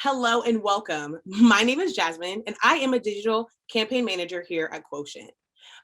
Hello and welcome. My name is Jasmine, and I am a digital campaign manager here at Quotient.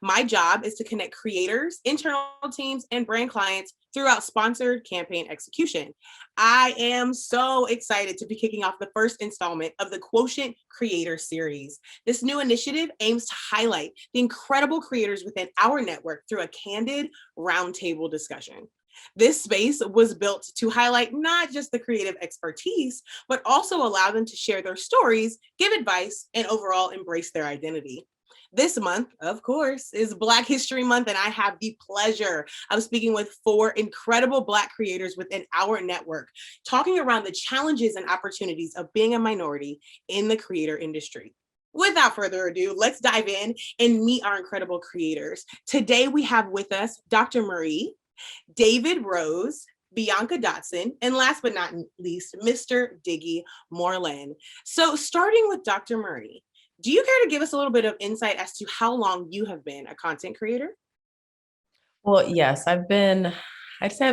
My job is to connect creators, internal teams, and brand clients throughout sponsored campaign execution. I am so excited to be kicking off the first installment of the Quotient Creators Series. This new initiative aims to highlight the incredible creators within our network through a candid roundtable discussion. This space was built to highlight not just the creative expertise, but also allow them to share their stories, give advice, and overall embrace their identity. This month, of course, is Black History Month, and I have the pleasure of speaking with four incredible Black creators within our network, talking around the challenges and opportunities of being a minority in the creator industry. Without further ado, let's dive in and meet our incredible creators. Today, we have with us Dr. Marie, David Rose, Bianca Dotson, and last but not least, Mr. Diggy Moreland. So starting with Dr. Murray, do you care to give us a little bit of insight as to how long you have been a content creator? Well, yes, I have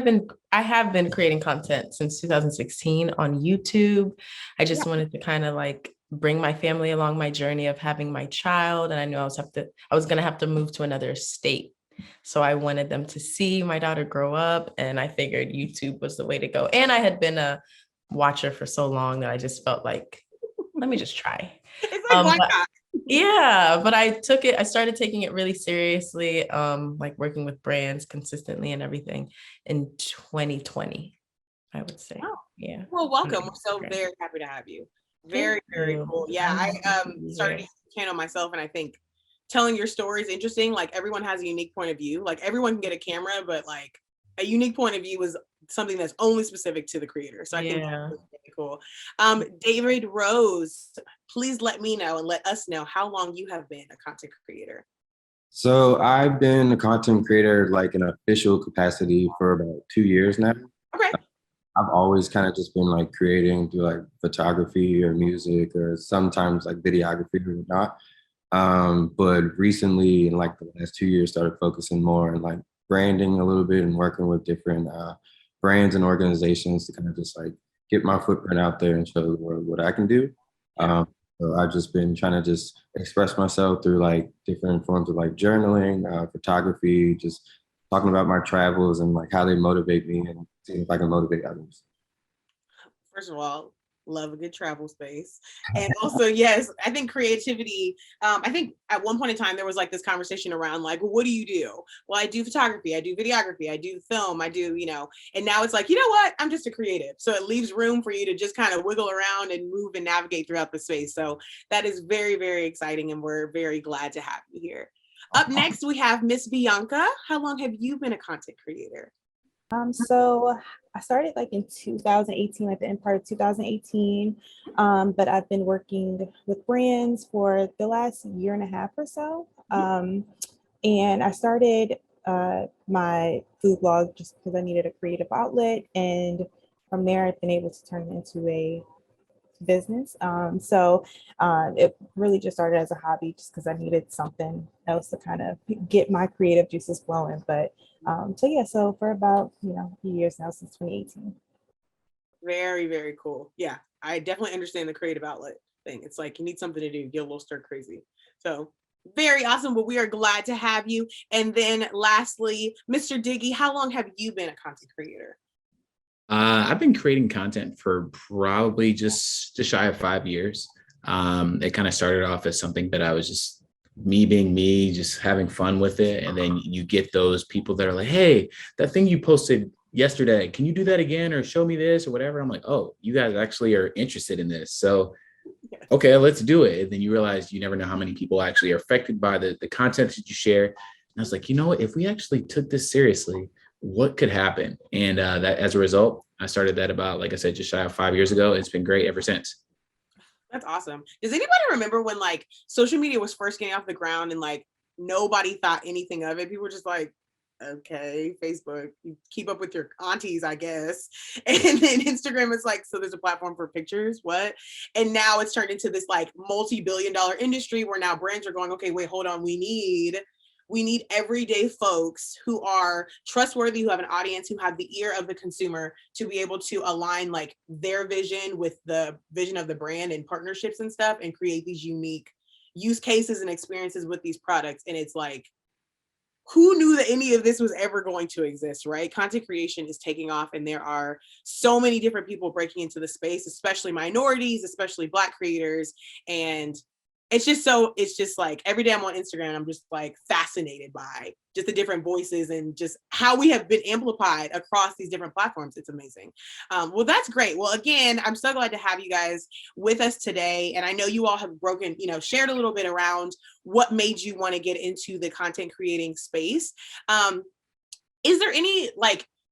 been creating content since 2016 on YouTube. I just wanted to kind of like bring my family along my journey of having my child. And I knew I was going to have to move to another state. So I wanted them to see my daughter grow up, and I figured YouTube was the way to go. And I had been a watcher for so long that I just felt like, let me just try. It's like, why not? Yeah, but I started taking it really seriously, like working with brands consistently and everything in 2020, I would say. Oh, Yeah. well, welcome. We're so very happy to have you. Very cool. Yeah, I started a channel myself, and I think telling your story is interesting. Like, everyone has a unique point of view. Like, everyone can get a camera, but like a unique point of view is something that's only specific to the creator. So I think that's really cool. David Rose, please let me know and let us know how long you have been a content creator. So I've been a content creator like in an official capacity for about 2 years now. Okay. I've always kind of just been like creating through like photography or music or sometimes like videography or whatnot. But recently in like the last 2 years started focusing more on like branding a little bit and working with different brands and organizations to kind of just like get my footprint out there and show the world what I can do. So I've just been trying to just express myself through like different forms of like journaling, photography, just talking about my travels and like how they motivate me and seeing if I can motivate others. First of all, love a good travel space. And also, yes, I think creativity, I think at one point in time, there was like this conversation around like, well, what do you do? Well, I do photography, I do videography, I do film, I do, and now it's like, you know what? I'm just a creative. So it leaves room for you to just kind of wiggle around and move and navigate throughout the space. So that is very, very exciting. And we're very glad to have you here. Up next, we have Miss Bianca. How long have you been a content creator? So I started like in 2018, like the end part of 2018. But I've been working with brands for the last year and a half or so. And I started my food blog just because I needed a creative outlet. And from there, I've been able to turn it into a business. It really just started as a hobby just because I needed something else to kind of get my creative juices flowing. So for about, a few years now, since 2018. Very, very cool. Yeah, I definitely understand the creative outlet thing. It's like you need something to do, get a little stir crazy. So very awesome, but we are glad to have you. And then lastly, Mr. Diggy, how long have you been a content creator? I've been creating content for probably just shy of 5 years. It kind of started off as something that I was just me being me, just having fun with it. And then you get those people that are like, hey, that thing you posted yesterday, can you do that again or show me this or whatever? I'm like, oh, you guys actually are interested in this. So, okay, let's do it. And then you realize you never know how many people actually are affected by the content that you share. And I was like, you know what, if we actually took this seriously, what could happen? And that as a result, I started that about, like I said, just shy of 5 years ago. It's been great ever since. That's awesome. Does anybody remember when like social media was first getting off the ground and like nobody thought anything of it? People were just like, okay, Facebook, you keep up with your aunties, I guess. And then Instagram is like, so there's a platform for pictures, what? And now it's turned into this like multi-billion-dollar industry where now brands are going, okay, wait, hold on, we need We need everyday folks who are trustworthy, who have an audience, who have the ear of the consumer to be able to align like their vision with the vision of the brand and partnerships and stuff and create these unique use cases and experiences with these products. And it's like, who knew that any of this was ever going to exist, right? Content creation is taking off, and there are so many different people breaking into the space, especially minorities, especially Black creators. And it's just like every day I'm on Instagram, I'm just like fascinated by just the different voices and just how we have been amplified across these different platforms. It's amazing. Well, that's great. Well, again, I'm so glad to have you guys with us today. And I know you all have shared a little bit around what made you want to get into the content creating space. Is there any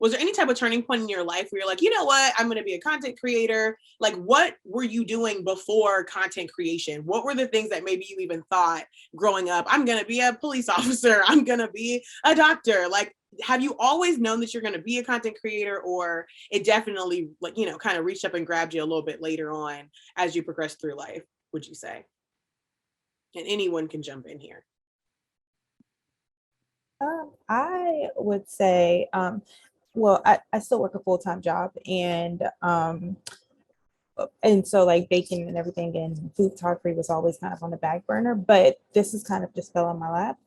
was there any type of turning point in your life where you're like, you know what, I'm going to be a content creator? Like, what were you doing before content creation? What were the things that maybe you even thought growing up, I'm going to be a police officer, I'm going to be a doctor? Like, have you always known that you're going to be a content creator, or it definitely kind of reached up and grabbed you a little bit later on as you progress through life, would you say? And anyone can jump in here. I would say, well, I still work a full-time job, and so like baking and everything and food photography was always kind of on the back burner, but this is kind of just fell on my lap.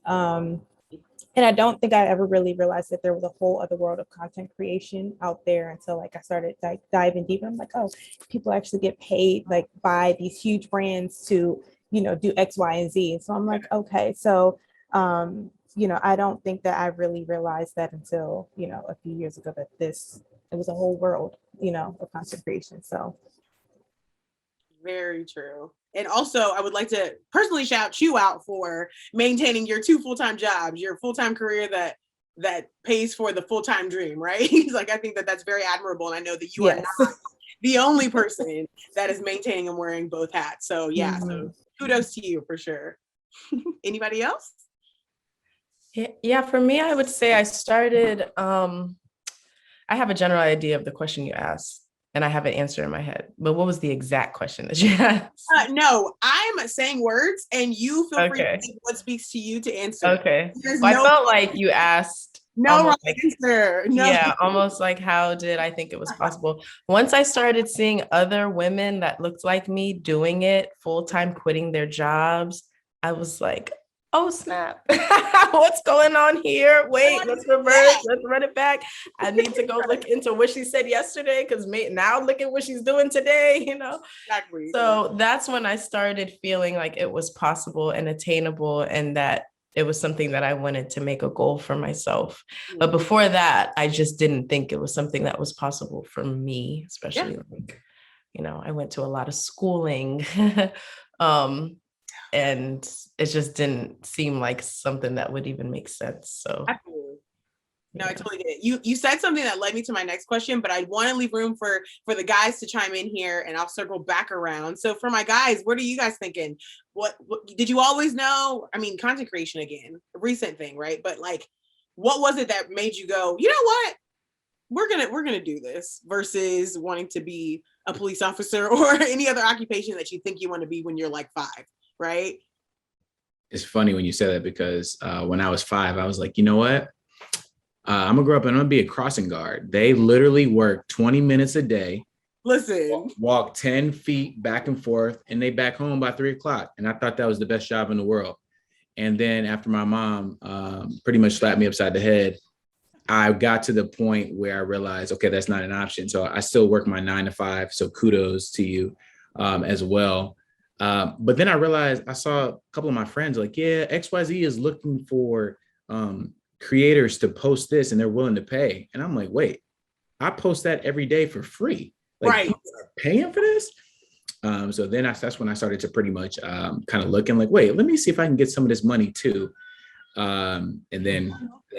And I don't think I ever really realized that there was a whole other world of content creation out there until like I started diving deeper. I'm like, oh, people actually get paid like by these huge brands to, do X, Y, and Z. So I'm like, okay, so I don't think that I really realized that until, a few years ago, that it was a whole world, of content creation. So. Very true. And also, I would like to personally shout you out for maintaining your 2 full-time jobs, your full-time career that pays for the full-time dream, right? Like, I think that that's very admirable. And I know that you are not the only person that is maintaining and wearing both hats. So yeah, so kudos to you for sure. Anybody else? Yeah, for me, I would say I started, I have a general idea of the question you asked, and I have an answer in my head. But what was the exact question that you asked? No, I'm saying words, and you feel free to think what speaks to you to answer. Okay. Well, I felt like you asked. No right answer. No. Yeah, almost like, how did I think it was possible? Once I started seeing other women that looked like me doing it full-time, quitting their jobs, I was like, oh snap, what's going on here? Wait, let's reverse, let's run it back. I need to go look into what she said yesterday, because now look at what she's doing today, Exactly. So that's when I started feeling like it was possible and attainable, and that it was something that I wanted to make a goal for myself. But before that, I just didn't think it was something that was possible for me, especially I went to a lot of schooling. And it just didn't seem like something that would even make sense. So absolutely. No, I totally get it. You said something that led me to my next question, but I want to leave room for the guys to chime in here, and I'll circle back around. So for my guys, what are you guys thinking? What did you always know? I mean, content creation, again, a recent thing, right? But like, what was it that made you go, you know what? We're gonna do this, versus wanting to be a police officer or any other occupation that you think you want to be when you're like 5, right? It's funny when you say that, because when I was 5, I was like, you know what? I'm gonna grow up and I'm gonna be a crossing guard. They literally work 20 minutes a day. Listen, walk 10 feet back and forth, and they back home by 3 o'clock. And I thought that was the best job in the world. And then after my mom pretty much slapped me upside the head, I got to the point where I realized, okay, that's not an option. So I still work my 9 to 5. So kudos to you as well. But then I realized, I saw a couple of my friends like, yeah, XYZ is looking for creators to post this, and they're willing to pay. And I'm like, wait, I post that every day for free. Like, right. People are paying for this? So then that's when I started to pretty much kind of look and like, wait, let me see if I can get some of this money too. And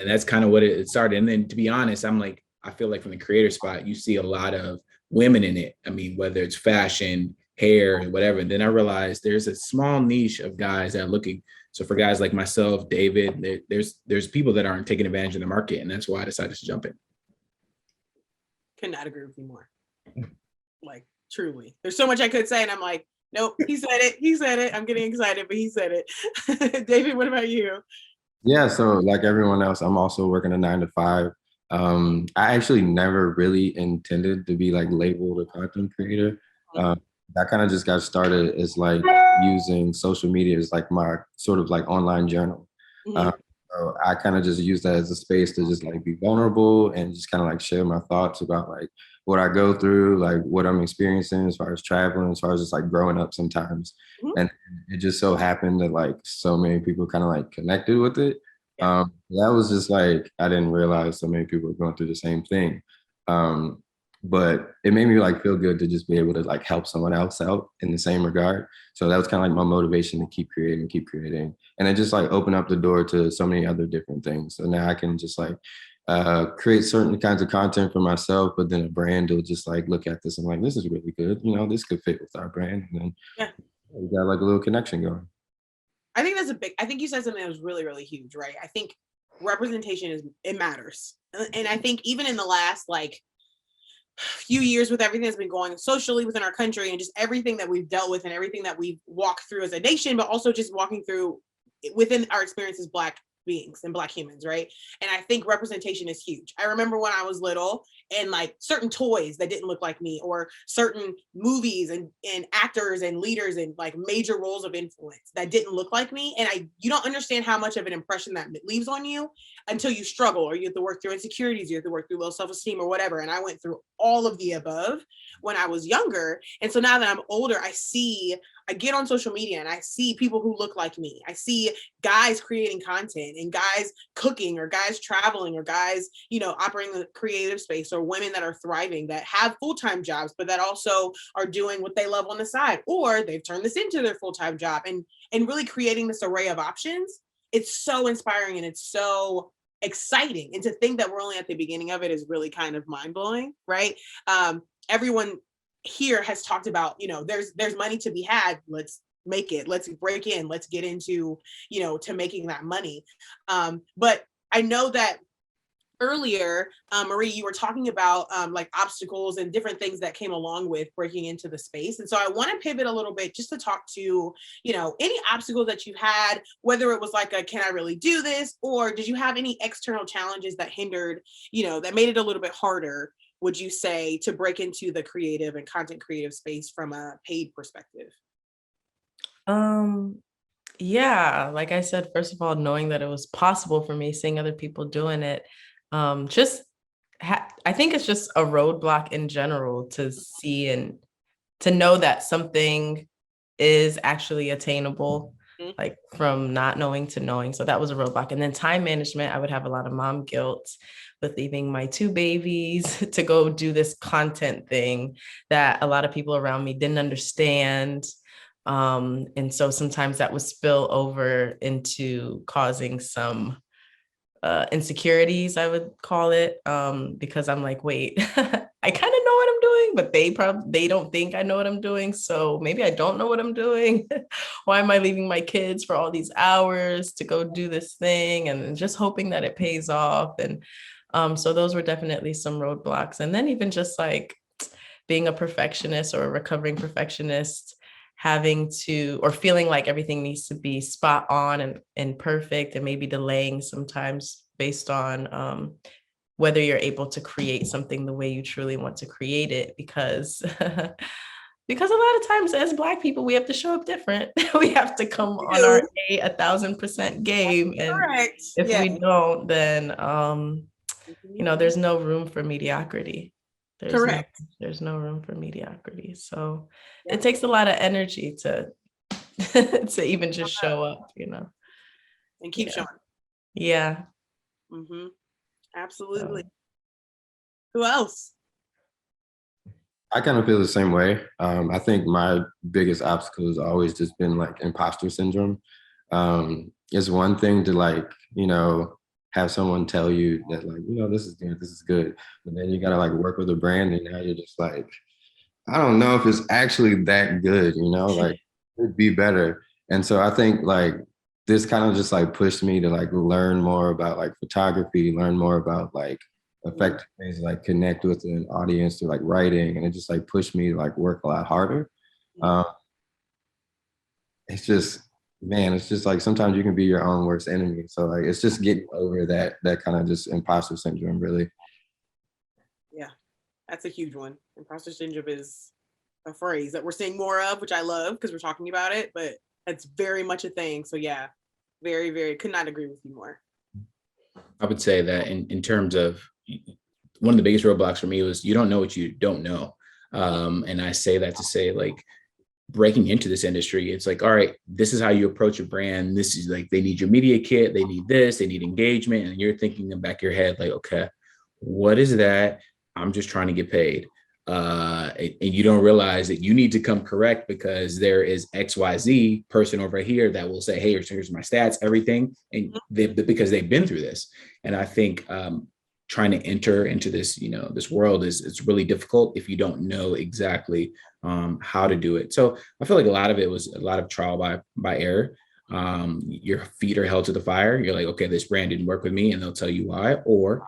that's kind of what it started. And then, to be honest, I feel like from the creator spot, you see a lot of women in it. I mean, whether it's fashion, hair, whatever. And then I realized there's a small niche of guys that are looking. So for guys like myself, David, there's people that aren't taking advantage of the market. And that's why I decided to jump in. Could not agree with you more. Like, truly. There's so much I could say, and I'm like, nope, he said it. I'm getting excited, but he said it. David, what about you? Yeah, so like everyone else, I'm also working a 9 to 5. I actually never really intended to be like labeled a content creator. Um, that kind of just got started as like using social media as like my sort of like online journal. Mhm. Um, so I kind of just use that as a space to just like be vulnerable and just kind of like share my thoughts about like what I go through, like what I'm experiencing as far as traveling, as far as just like growing up sometimes. Mhm. And it just so happened that like so many people kind of like connected with it. Yeah. That was just like I didn't realize so many people were going through the same thing. Um, but it made me like feel good to just be able to like help someone else out in the same regard. So that was kind of like my motivation to keep creating. And it just like opened up the door to so many other different things. So now I can just like create certain kinds of content for myself, but then a brand will just like look at this and like, this is really good. You know, this could fit with our brand. And then Yeah. we got like a little connection going. I think that's I think you said something that was really, really huge, right? I think representation it matters. And I think even in the last like few years with everything that's been going socially within our country and just everything that we've dealt with and everything that we've walked through as a nation, but also just walking through within our experience as Black beings and Black humans, right? And I think representation is huge. I remember when I was little and like certain toys that didn't look like me, or certain movies and actors and leaders and like major roles of influence that didn't look like me. And you don't understand how much of an impression that leaves on you until you struggle, or you have to work through insecurities, you have to work through low self-esteem or whatever. And I went through all of the above when I was younger. And so now that I'm older, I get on social media and I see people who look like me. I see guys creating content and guys cooking or guys traveling or guys, operating the creative space, or women that are thriving that have full-time jobs, but that also are doing what they love on the side, or they've turned this into their full-time job and really creating this array of options. It's so inspiring and it's so exciting. And to think that we're only at the beginning of it is really kind of mind-blowing, right? Everyone here has talked about, there's money to be had. Let's make it. Let's break in. Let's get into, to making that money. But I know that earlier, Marie, you were talking about like obstacles and different things that came along with breaking into the space. And so I want to pivot a little bit just to talk to, any obstacles that you've had, whether it was like can I really do this? Or did you have any external challenges that hindered, that made it a little bit harder, would you say, to break into the creative and content creative space from a paid perspective? Um, yeah, like I said, first of all, knowing that it was possible for me, seeing other people doing it, just I think it's just a roadblock in general to see and to know that something is actually attainable, Mhm. like from not knowing to knowing. So that was a roadblock. And then time management, I would have a lot of mom guilt with leaving my 2 babies to go do this content thing that a lot of people around me didn't understand. And so sometimes that would spill over into causing some insecurities, I would call it, because I'm like, wait, I kind of know what I'm doing, but they don't think I know what I'm doing. So maybe I don't know what I'm doing. Why am I leaving my kids for all these hours to go do this thing and just hoping that it pays off? And so those were definitely some roadblocks. And then even just like being a perfectionist or a recovering perfectionist, having to or feeling like everything needs to be spot on and perfect, and maybe delaying sometimes based on whether you're able to create something the way you truly want to create it, because because a lot of times as Black people we have to show up different. We have to come on our 1,000% game, and Correct. if Yeah. we don't, then Mhm. there's no room for mediocrity. there's no Correct. there's no room for mediocrity. So Yeah. it takes a lot of energy to to even just show up. And keep Yeah. showing. Yeah. Hmm. Absolutely. So, Who else? I kind of feel the same way. I think my biggest obstacle has always just been like imposter syndrome. It's one thing to like, have someone tell you that like, this is good. But then you gotta like work with a brand and now you're just like, I don't know if it's actually that good, like it'd be better. And so I think like this kind of just like pushed me to like learn more about like photography, learn more about like effective ways to like connect with an audience through like writing. And it just like pushed me to like work a lot harder. Mhm. Um, it's just man, it's just like sometimes you can be your own worst enemy. So like it's just getting over that kind of just imposter syndrome, really. Yeah, that's a huge one. Imposter syndrome is a phrase that we're seeing more of, which I love because we're talking about it, but it's very much a thing. So yeah, very, very could not agree with you more. I would say that in terms of one of the biggest roadblocks for me was you don't know what you don't know. And I say that to say, like, breaking into this industry, it's like, all right, this is how you approach a brand. This is like, they need your media kit, they need this, they need engagement. And you're thinking in the back of your head, like, okay, what is that? I'm just trying to get paid. And you don't realize that you need to come correct because there is XYZ person over here that will say, hey, here's my stats, everything. And because they've been through this. And I think trying to enter into this, this world it's really difficult if you don't know exactly how to do it. So I feel like a lot of it was a lot of trial by error. Your feet are held to the fire. You're like, okay, this brand didn't work with me, and they'll tell you why, or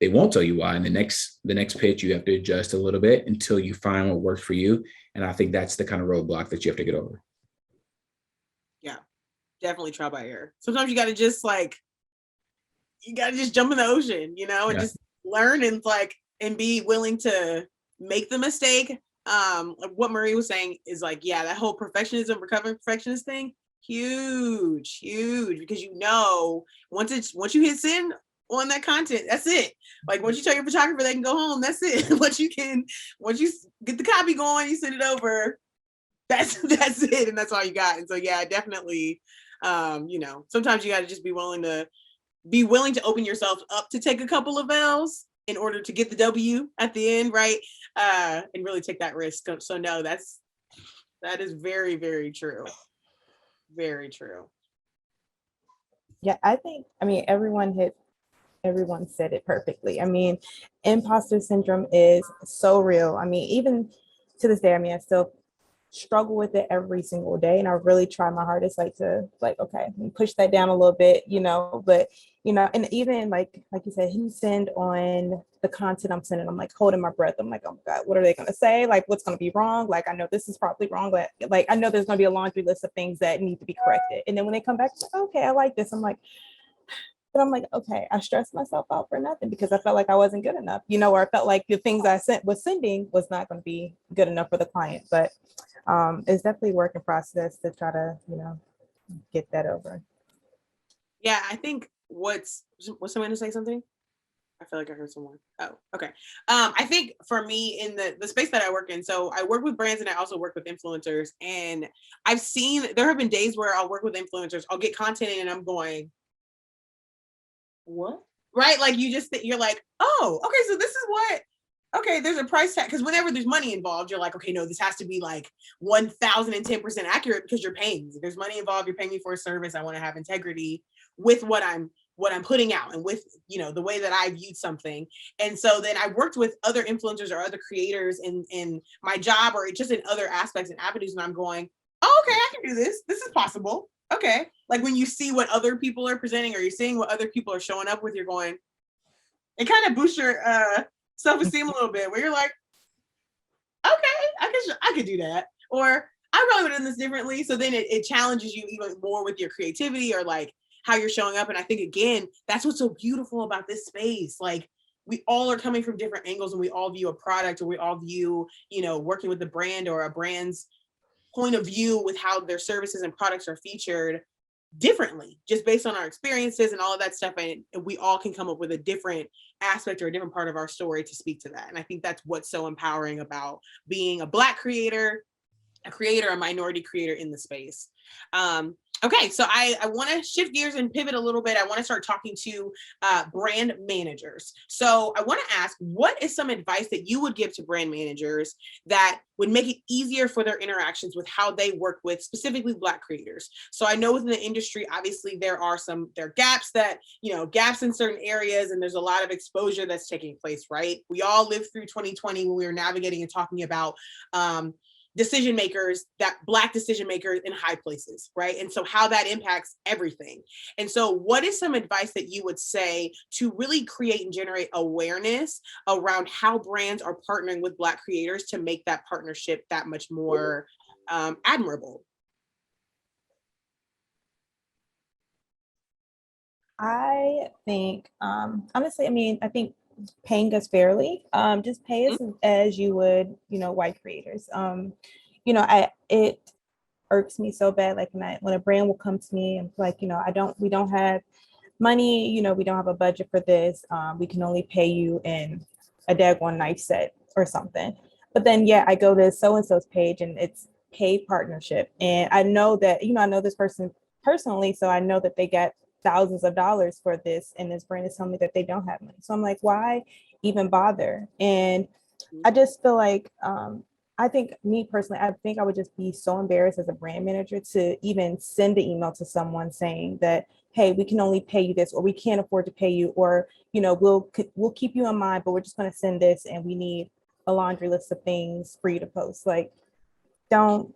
they won't tell you why. And the next pitch, you have to adjust a little bit until you find what works for you. And I think that's the kind of roadblock that you have to get over. Yeah, definitely trial by error. Sometimes you got to just jump in the ocean, and just learn and be willing to make the mistake. Like what Marie was saying is like, yeah, that whole perfectionism, recovering perfectionist thing, huge, because once you hit send on that content, that's it. Like once you tell your photographer they can go home, that's it. once you get the copy going, you send it over. That's it, and that's all you got. And so yeah, definitely, sometimes you got to just be willing to open yourself up to take a couple of L's in order to get the W at the end, right? And really take that risk. So no, that is very, very true. Very true. Yeah, everyone said it perfectly. I mean, imposter syndrome is so real. I mean, even to this day, I still struggle with it every single day. And I really try my hardest, okay, push that down a little bit, but, and even like you said, you send on the content I'm sending, I'm like holding my breath. I'm like, oh my God, what are they going to say? Like, what's going to be wrong? Like, I know this is probably wrong, but like, I know there's going to be a laundry list of things that need to be corrected. And then when they come back, like, okay, I like this. But I'm like, okay, I stressed myself out for nothing because I felt like I wasn't good enough, or I felt like the things I sending was not going to be good enough for the client. But it's definitely a work in process to try to, get that over. Yeah, I think was someone to say something? I feel like I heard someone. Oh, okay. I think for me in the space that I work in, so I work with brands and I also work with influencers. And I've seen there have been days where I'll work with influencers, I'll get content in and I'm going, what? Right? Like you're like, oh, okay, so this is what, okay, there's a price tag. Because whenever there's money involved, you're like, okay, no, this has to be like 1010% accurate because you're paying me. There's money involved, you're paying me for a service. I want to have integrity with what I'm putting out and with, the way that I viewed something. And so then I worked with other influencers or other creators in my job or just in other aspects and avenues. And I'm going, oh, okay, I can do this. This is possible. Okay. Like when you see what other people are presenting or you're seeing what other people are showing up with, you're going, it kind of boosts your self-esteem a little bit where you're like, okay, I could do that. Or I probably would have done this differently. So then it challenges you even more with your creativity or like how you're showing up. And I think, again, that's what's so beautiful about this space. Like we all are coming from different angles and we all view a product or we all view, working with the brand or a brand's point of view with how their services and products are featured differently, just based on our experiences and all of that stuff. And we all can come up with a different aspect or a different part of our story to speak to that. And I think that's what's so empowering about being a Black creator, a minority creator in the space. Okay, so I want to shift gears and pivot a little bit. I want to start talking to brand managers. So I want to ask, what is some advice that you would give to brand managers that would make it easier for their interactions with how they work with specifically Black creators? So I know within the industry, obviously there are gaps gaps in certain areas, and there's a lot of exposure that's taking place, right? We all lived through 2020 when we were navigating and talking about Black decision makers in high places, right? And so how that impacts everything. And so what is some advice that you would say to really create and generate awareness around how brands are partnering with Black creators to make that partnership that much more admirable? I think, honestly, I mean, I think paying us fairly, just pay us as you would, white creators. It irks me so bad. Like when a brand will come to me and like, we don't have money, we don't have a budget for this. We can only pay you in a daggone knife set or something. But then, yeah, I go to so-and-so's page and it's paid partnership. And I know that, I know this person personally, so I know that they get thousands of dollars for this. And this brand is telling me that they don't have money. So I'm like, why even bother? And I just feel like, I think me personally, I think I would just be so embarrassed as a brand manager to even send an email to someone saying that, hey, we can only pay you this, or we can't afford to pay you, or we'll keep you in mind, but we're just going to send this, and we need a laundry list of things for you to post. Like, don't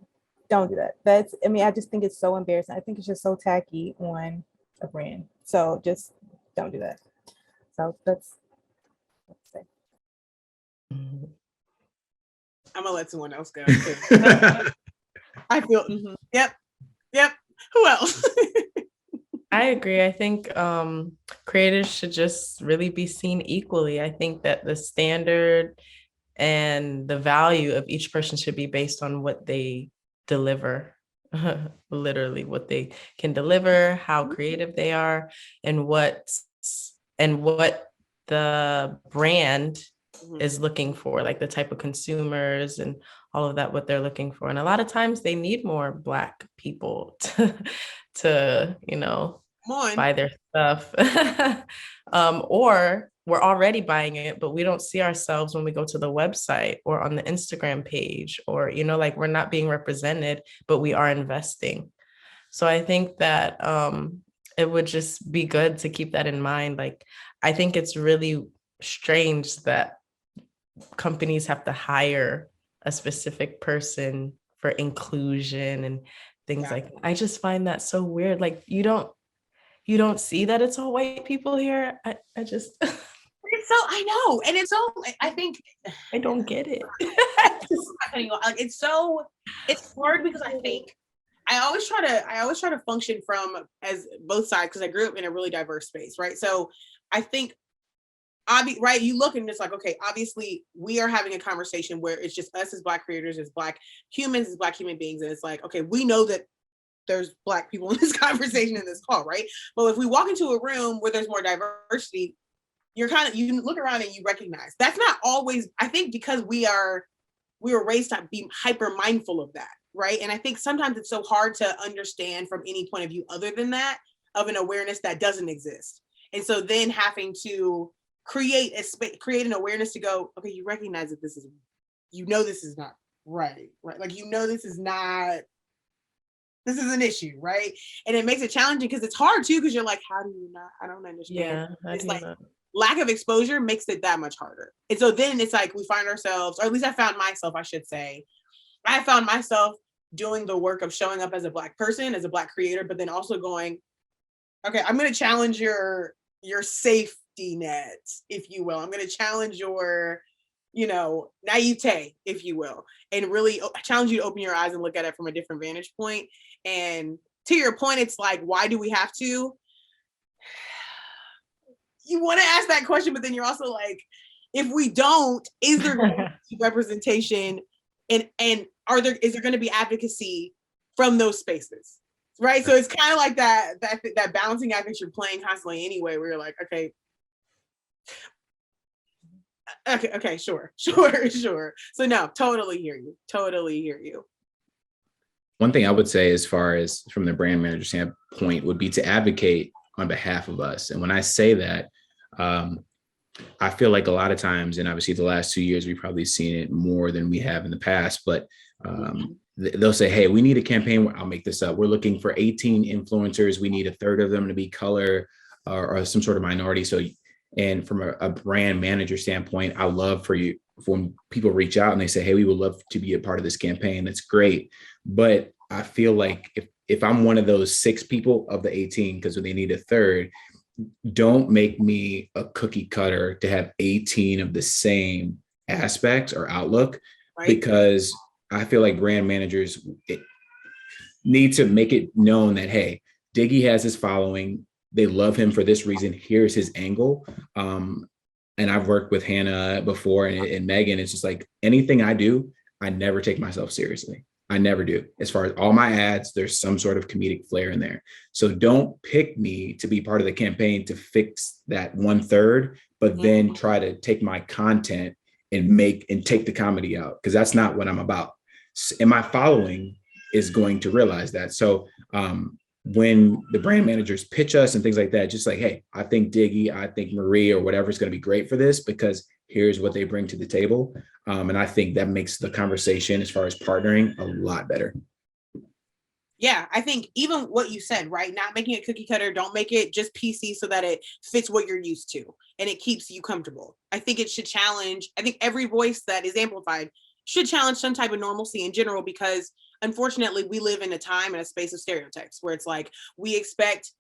do that. I mean, I just think it's so embarrassing. I think it's just so tacky on a brand. So just don't do that. So that's say. I'm gonna let someone else go. I feel. Yep. Who else? I agree. I think creators should just really be seen equally. I think that the standard and the value of each person should be based on what they deliver, literally what they can deliver, how creative they are, and what the brand is looking for, like the type of consumers and all of that, what they're looking for. And a lot of times they need more Black people to buy their stuff. Or we're already buying it, but we don't see ourselves when we go to the website or on the Instagram page, or, like we're not being represented, but we are investing. So I think that it would just be good to keep that in mind. Like, I think it's really strange that companies have to hire a specific person for inclusion and things like that. I just find that so weird. Like, you don't see that it's all white people here. I just It's so, I know, and it's so, I think I don't get it. It's hard because I think I always try to function from as both sides, because I grew up in a really diverse space, right? So I think right, you look and it's like, okay, obviously we are having a conversation where it's just us as Black creators, as Black humans, as Black human beings, and it's like, okay, we know that there's Black people in this conversation, in this call, right? But if we walk into a room where there's more diversity, you look around and you recognize that's not always, I think, because we were raised to be hyper mindful of that, right? And I think sometimes it's so hard to understand from any point of view other than that, of an awareness that doesn't exist. And so then having to create an awareness to go, okay, you recognize that this is not right? Like, this is an issue, right? And it makes it challenging because it's hard too, because you're like, how do you not? I don't understand. Yeah, it's like lack of exposure makes it that much harder. And so then it's like we find ourselves, or at least I found myself, I should say, I found myself doing the work of showing up as a Black person, as a Black creator, but then also going, okay, I'm going to challenge your safety net, if you will. I'm going to challenge your, naivete, if you will, and really challenge you to open your eyes and look at it from a different vantage point. And to your point, it's like, why do we have to? You want to ask that question, but then you're also like, if we don't, is there going to be representation, and is there going to be advocacy from those spaces, right? So it's kind of like that balancing act that you're playing constantly anyway, where you're like, okay, sure. So no, totally hear you. One thing I would say, as far as from the brand manager standpoint, would be to advocate on behalf of us. And when I say that, I feel like a lot of times, and obviously the last 2 years, we've probably seen it more than we have in the past, but they'll say, hey, we need a campaign. I'll make this up. We're looking for 18 influencers. We need a third of them to be color or some sort of minority. So, and from a brand manager standpoint, I love for when people reach out and they say, hey, we would love to be a part of this campaign. That's great. But I feel like if I'm one of those 6 people of the 18, because they need a third, don't make me a cookie cutter to have 18 of the same aspects or outlook, right? Because I feel like brand managers need to make it known that, hey, Diggy has his following. they love him for this reason. Here's his angle. And I've worked with Hannah before and Megan. It's just like anything I do, I never take myself seriously. I never do. As far as all my ads, there's some sort of comedic flair in there. So don't pick me to be part of the campaign to fix that 1/3, but then try to take my content and take the comedy out, because that's not what I'm about. And my following is going to realize that. So when the brand managers pitch us and things like that, just like, hey, I think Diggy, I think Marie, or whatever is going to be great for this because here's what they bring to the table. And I think that makes the conversation as far as partnering a lot better. Yeah, I think even what you said, right? Not making it cookie cutter, don't make it just PC so that it fits what you're used to and it keeps you comfortable. I think it should challenge, I think every voice that is amplified should challenge some type of normalcy in general, because unfortunately we live in a time and a space of stereotypes where it's like we expect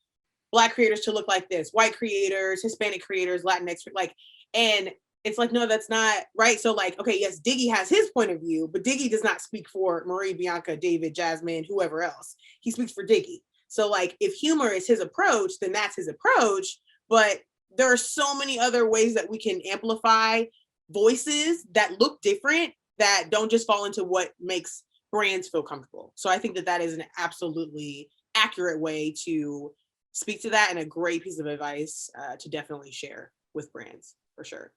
Black creators to look like this, white creators, Hispanic creators, Latinx, like, and it's like, no, that's not right. So like, okay, yes, Diggy has his point of view, but Diggy does not speak for Marie, Bianca, David, Jasmine, whoever else. He speaks for Diggy. So like, if humor is his approach, then that's his approach. But there are so many other ways that we can amplify voices that look different, that don't just fall into what makes brands feel comfortable. So I think that that is an absolutely accurate way to speak to that, and a great piece of advice to definitely share with brands, for sure.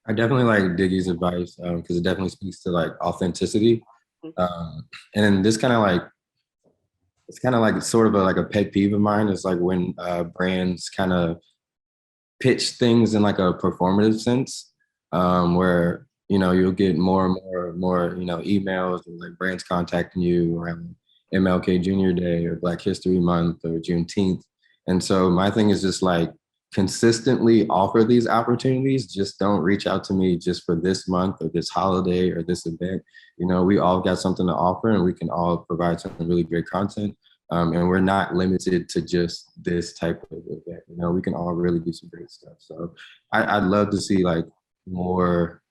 I definitely like Diggy's advice because it definitely speaks to like authenticity. And then this kind of like, it's kind of like sort of like a pet peeve of mine. It's like when brands kind of pitch things in like a performative sense, where, you know, you'll get more and more, you know, emails and like brands contacting you around MLK Junior Day or Black History Month or Juneteenth. And so my thing is just like, consistently offer these opportunities. Just don't reach out to me just for this month or this holiday or this event. You know, we all got something to offer and we can all provide some really great content. And we're not limited to just this type of event. You know, we can all really do some great stuff. So I'd love to see like more,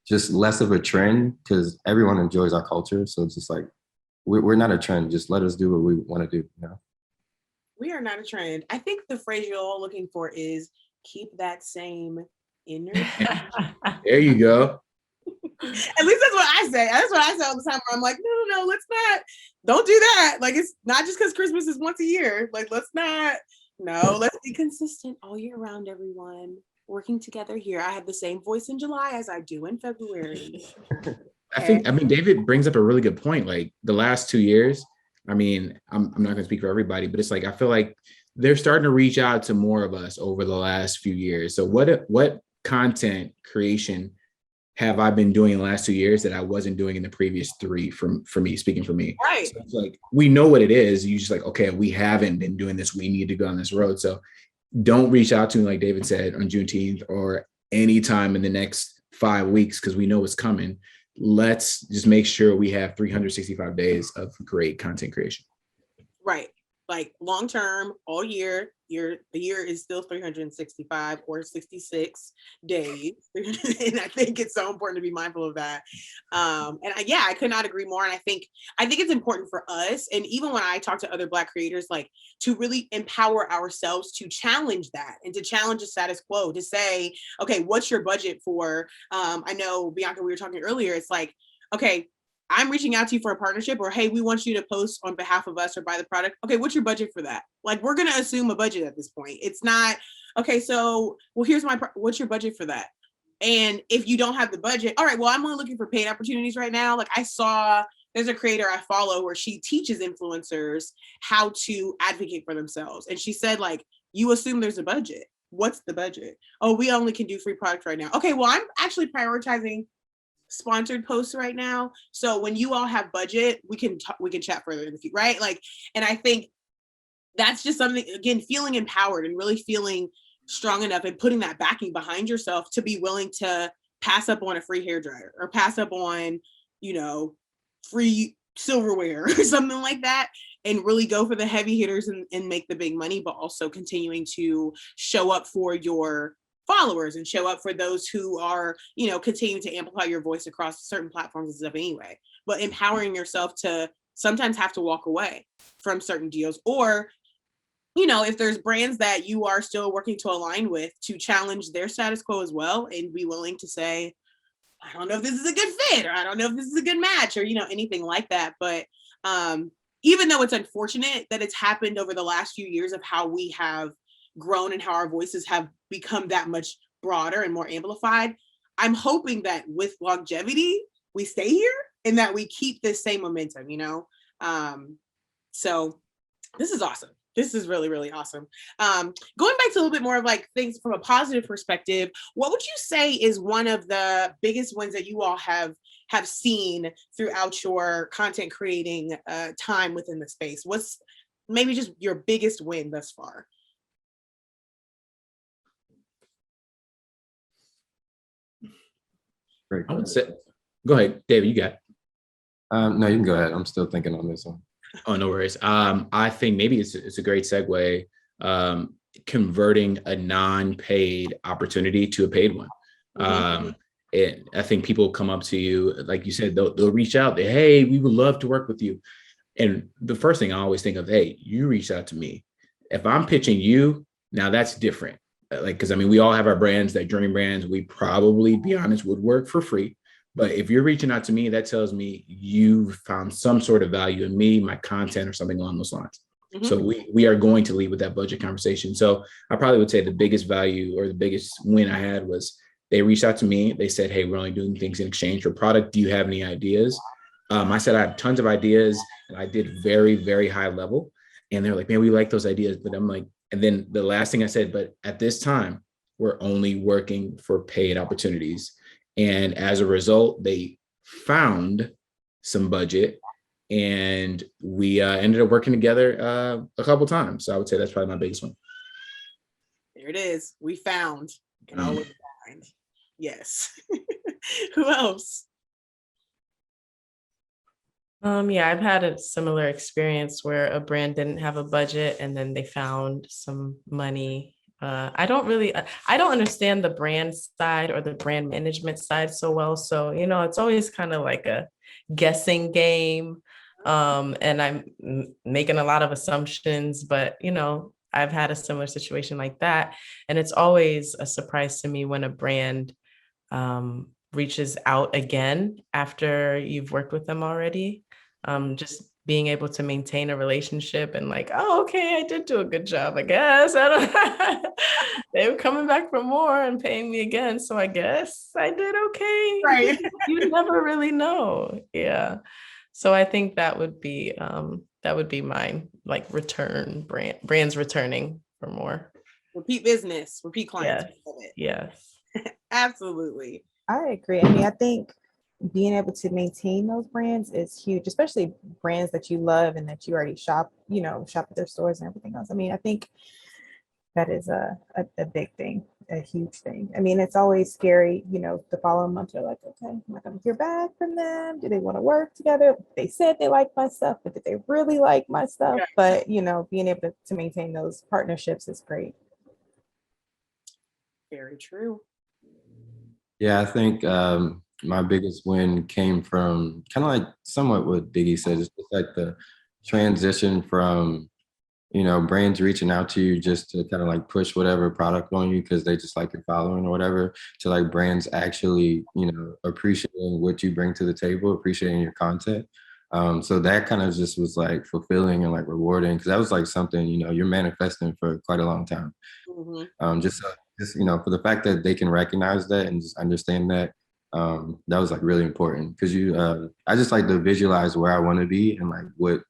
just less of a trend, because everyone enjoys our culture. So it's just like, we're not a trend. Just let us do what we want to do, you know? We are not a trend. I think the phrase you're all looking for is keep that same energy. There you go. At least that's what I say. That's what I say all the time. Where I'm like, no, let's not. Don't do that. Like, it's not just because Christmas is once a year. Like, let's not. No, let's be consistent all year round, everyone. Working together here. I have the same voice in July as I do in February. I mean, David brings up a really good point. Like the last 2 years, I mean, I'm not going to speak for everybody, but it's like, I feel like they're starting to reach out to more of us over the last few years. So what content creation have I been doing in the last 2 years that I wasn't doing in the previous 3 for me, speaking for me? Right. So it's like, we know what it is. You just like, okay, we haven't been doing this. We need to go on this road. So don't reach out to me, like David said, on Juneteenth or anytime in the next 5 weeks, because we know what's coming. Let's just make sure we have 365 days of great content creation. Right. Like long term, all year, the year is still 365 or 66 days. And I think it's so important to be mindful of that. I could not agree more. And I think it's important for us. And even when I talk to other Black creators, like to really empower ourselves to challenge that and to challenge the status quo, to say, okay, what's your budget for? I know, Bianca, we were talking earlier, it's like, okay, I'm reaching out to you for a partnership, or hey, we want you to post on behalf of us or buy the product. Okay, what's your budget for that? Like, we're gonna assume a budget at this point. It's not, okay, so, well, here's what's your budget for that? And if you don't have the budget, all right, well, I'm only looking for paid opportunities right now. Like I saw, there's a creator I follow where she teaches influencers how to advocate for themselves. And she said, like, you assume there's a budget. What's the budget? Oh, we only can do free product right now. Okay, well, I'm actually prioritizing sponsored posts right now. So when you all have budget, we can chat further in the future, right? Like, and I think that's just something, again, feeling empowered and really feeling strong enough and putting that backing behind yourself to be willing to pass up on a free hairdryer or pass up on, you know, free silverware or something like that, and really go for the heavy hitters and make the big money, but also continuing to show up for your followers and show up for those who are, you know, continuing to amplify your voice across certain platforms and stuff anyway. But empowering yourself to sometimes have to walk away from certain deals, or you know, if there's brands that you are still working to align with, to challenge their status quo as well and be willing to say, I don't know if this is a good fit, or I don't know if this is a good match, or, you know, anything like that. But even though it's unfortunate that it's happened over the last few years of how we have grown and how our voices have become that much broader and more amplified, I'm hoping that with longevity, we stay here and that we keep this same momentum, you know? So this is awesome. This is really, really awesome. Going back to a little bit more of like things from a positive perspective, what would you say is one of the biggest wins that you all have seen throughout your content creating time within the space? What's maybe just your biggest win thus far? Great. I would say, go ahead, David, you got it. No, you can go ahead. I'm still thinking on this one. Oh, no worries. I think maybe it's a great segue, converting a non-paid opportunity to a paid one. And I think people come up to you, like you said, they'll reach out. Hey, we would love to work with you. And the first thing I always think of, hey, you reached out to me. If I'm pitching you, now that's different. Like, because I mean, we all have our brands, that dream brands. We probably, be honest, would work for free. But if you're reaching out to me, that tells me you found some sort of value in me, my content, or something along those lines. Mm-hmm. So we are going to lead with that budget conversation. So I probably would say the biggest value or the biggest win I had was they reached out to me. They said, hey, we're only doing things in exchange for product. Do you have any ideas? I said, I have tons of ideas, and I did very, very high level. And they're like, man, we like those ideas. But I'm like, and then the last thing I said, but at this time, we're only working for paid opportunities. And as a result, they found some budget, and we ended up working together a couple times. So I would say that's probably my biggest one. There it is. We found. Can always find. Yes. Who else? Yeah, I've had a similar experience where a brand didn't have a budget and then they found some money. I don't understand the brand side or the brand management side so well. So, you know, it's always kind of like a guessing game. And I'm making a lot of assumptions, but, you know, I've had a similar situation like that. And it's always a surprise to me when a brand reaches out again after you've worked with them already. Just being able to maintain a relationship and like, oh, okay, I did do a good job, I guess. They were coming back for more and paying me again. So I guess I did okay. Right. You never really know. Yeah. So I think that would be mine, like brands returning for more. Repeat business, repeat clients. Yes. Absolutely. I agree. I mean, I think being able to maintain those brands is huge, especially brands that you love and that you already shop at their stores and everything else. I mean, I think that is a big thing, a huge thing. I mean, it's always scary, the following month, you're like, okay, am I going to hear back from them? Do they want to work together? They said they like my stuff, but did they really like my stuff? Yeah. But, being able to maintain those partnerships is great. Very true. Yeah, I think my biggest win came from kind of like somewhat what Diggy said. It's just like the transition from, brands reaching out to you just to kind of like push whatever product on you because they just like your following or whatever, to like brands actually, appreciating what you bring to the table, appreciating your content. So that kind of just was like fulfilling and like rewarding, because that was like something, you're manifesting for quite a long time. Mm-hmm. Just for the fact that they can recognize that and just understand that, that was like really important, because I just like to visualize where I want to be and like what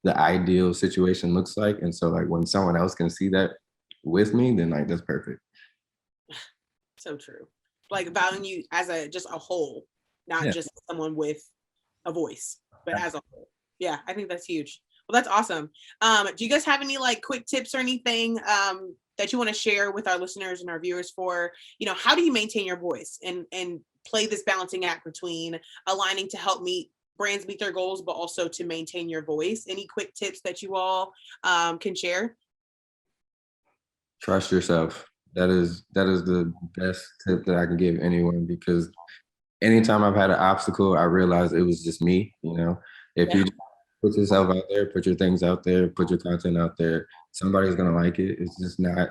the ideal situation looks like. And so like when someone else can see that with me, then like that's perfect. So true. Like valuing you as just a whole, not just someone with a voice, but as a whole. Yeah, I think that's huge. Well, that's awesome. Do you guys have any like quick tips or anything that you want to share with our listeners and our viewers for, how do you maintain your voice and play this balancing act between aligning to help brands meet their goals, but also to maintain your voice? Any quick tips that you all can share? Trust yourself. That is the best tip that I can give anyone, because anytime I've had an obstacle, I realized it was just me, If you put yourself out there, put your things out there, put your content out there, somebody's gonna like it. It's just not,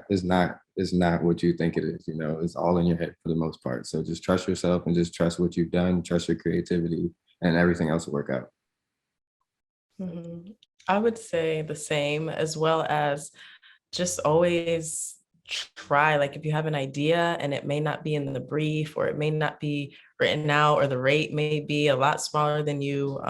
it's not what you think it is, you know, it's all in your head for the most part. So just trust yourself and just trust what you've done, trust your creativity, and everything else will work out. Mhm. I would say the same, as well as just always try. Like if you have an idea and it may not be in the brief, or it may not be written out, or the rate may be a lot smaller than you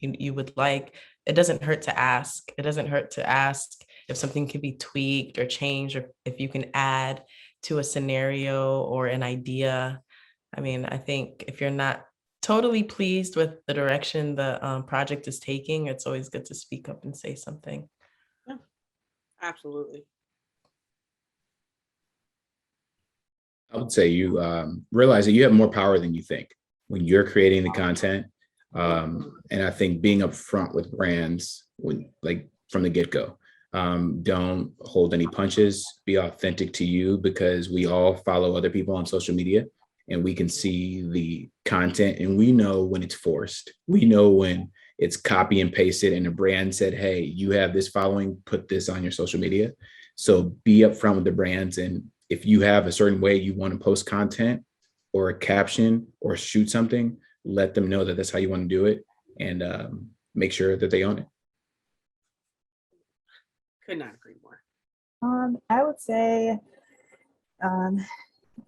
would like, it doesn't hurt to ask. It doesn't hurt to ask if something can be tweaked or changed, or if you can add to a scenario or an idea. I mean, I think if you're not totally pleased with the direction the project is taking, it's always good to speak up and say something. Yeah, absolutely. I would say you realize that you have more power than you think when you're creating the content. And I think being upfront with brands, when like from the get-go, don't hold any punches, be authentic to you, because we all follow other people on social media and we can see the content and we know when it's forced. We know when it's copy and pasted and a brand said, hey, you have this following, put this on your social media. So be upfront with the brands. And if you have a certain way you want to post content or a caption or shoot something, let them know that that's how you want to do it, and make sure that they own it. Could not agree more. I would say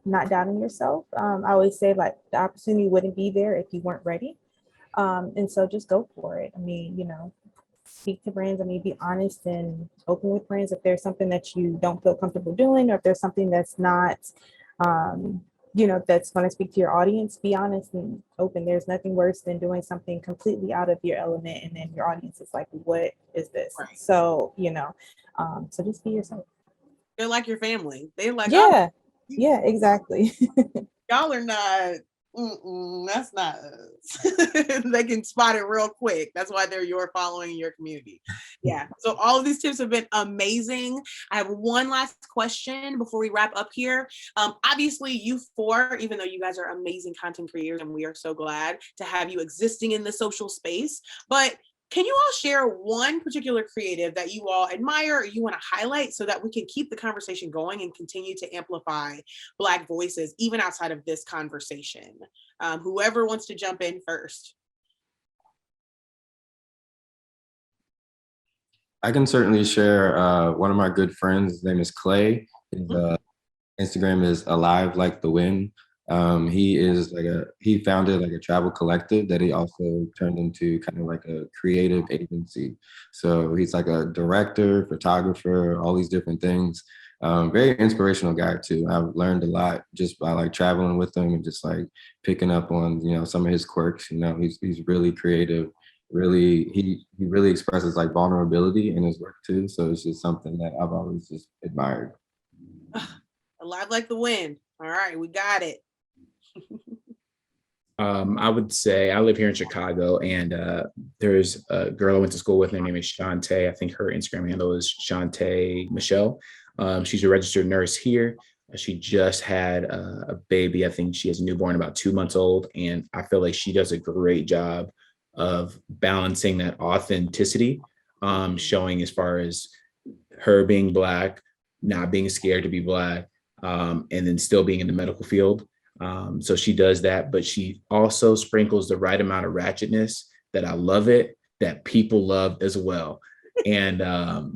not doubting yourself. I always say like the opportunity wouldn't be there if you weren't ready. And so just go for it. I mean, you know, speak to brands. I mean, be honest and open with brands. If there's something that you don't feel comfortable doing, or if there's something that's not, you know, that's going to speak to your audience, be honest and open. There's nothing worse than doing something completely out of your element, and then your audience is like, what is this? Right. So, you know, so just be yourself. They're like your family. They're like, Yeah. oh, Yeah, exactly. y'all are not, that's not us. They can spot it real quick. That's why they're your following in your community. Yeah. So all of these tips have been amazing. I have one last question before we wrap up here. Obviously, you four, even though you guys are amazing content creators, and we are so glad to have you existing in the social space, but can you all share one particular creative that you all admire or you want to highlight so that we can keep the conversation going and continue to amplify Black voices, even outside of this conversation? Whoever wants to jump in first. I can certainly share one of my good friends. His name is Clay. His Instagram is Alive Like the Wind. He founded like a travel collective that he also turned into kind of like a creative agency. So he's like a director, photographer, all these different things. Very inspirational guy too. I've learned a lot just by like traveling with him and just like picking up on, you know, some of his quirks. You know, he's really creative. Really, he really expresses like vulnerability in his work too. So it's just something that I've always just admired. Alive Like the Wind. All right, we got it. I would say I live here in Chicago, and there's a girl I went to school with. Her name is Shantae. I think her Instagram handle is Shantae Michelle. She's a registered nurse here. She just had a baby. I think she has a newborn about 2 months old, and I feel like she does a great job of balancing that authenticity, showing as far as her being Black, not being scared to be Black, and then still being in the medical field. So she does that, but she also sprinkles the right amount of ratchetness that I love it, that people love as well. And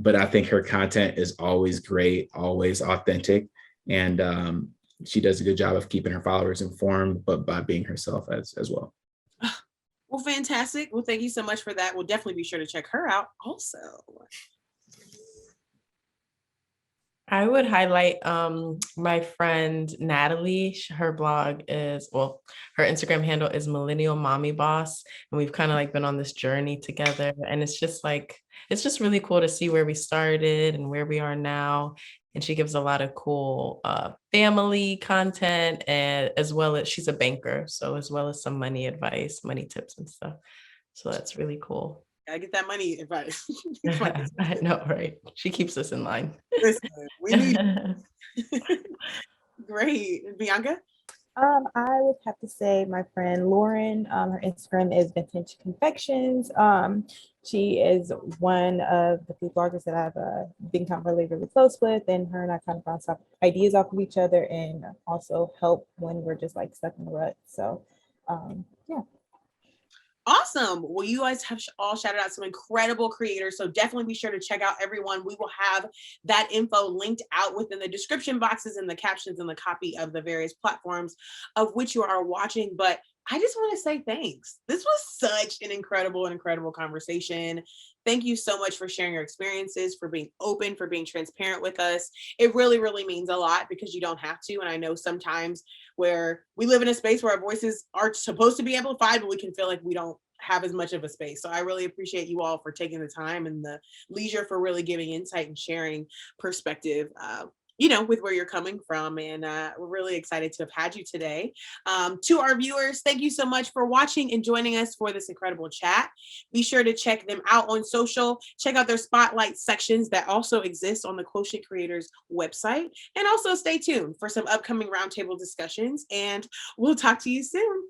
but I think her content is always great, always authentic, and she does a good job of keeping her followers informed, but by being herself as well. Well, fantastic. Well, thank you so much for that. We'll definitely be sure to check her out also. I would highlight my friend Natalie. Her blog is, well, her Instagram handle is Millennial Mommy Boss. And we've kind of like been on this journey together. And it's just like, it's just really cool to see where we started and where we are now. And she gives a lot of cool family content, and as well as she's a banker. So as well as some money advice, money tips and stuff. So that's really cool. Gotta get that money advice. I know, right? She keeps us in line. Listen, we need great. Bianca? I would have to say my friend Lauren, her Instagram is Vintage Confections. She is one of the food bloggers that I've been kind of really close with, and her and I kind of bounce off ideas off of each other and also help when we're just like stuck in the rut. So, yeah. Awesome. Well, you guys have all shouted out some incredible creators. So definitely be sure to check out everyone. We will have that info linked out within the description boxes and the captions and the copy of the various platforms of which you are watching. But I just want to say thanks. This was such an incredible conversation. Thank you so much for sharing your experiences, for being open, for being transparent with us. It really means a lot because you don't have to. And I know sometimes where we live in a space where our voices are supposed to be amplified, but we can feel like we don't have as much of a space. So I really appreciate you all for taking the time and the leisure for really giving insight and sharing perspective, with where you're coming from. And we're really excited to have had you today. To our viewers, thank you so much for watching and joining us for this incredible chat. Be sure to check them out on social. Check out their spotlight sections that also exist on the Quotient Creators website. And also stay tuned for some upcoming roundtable discussions. And we'll talk to you soon.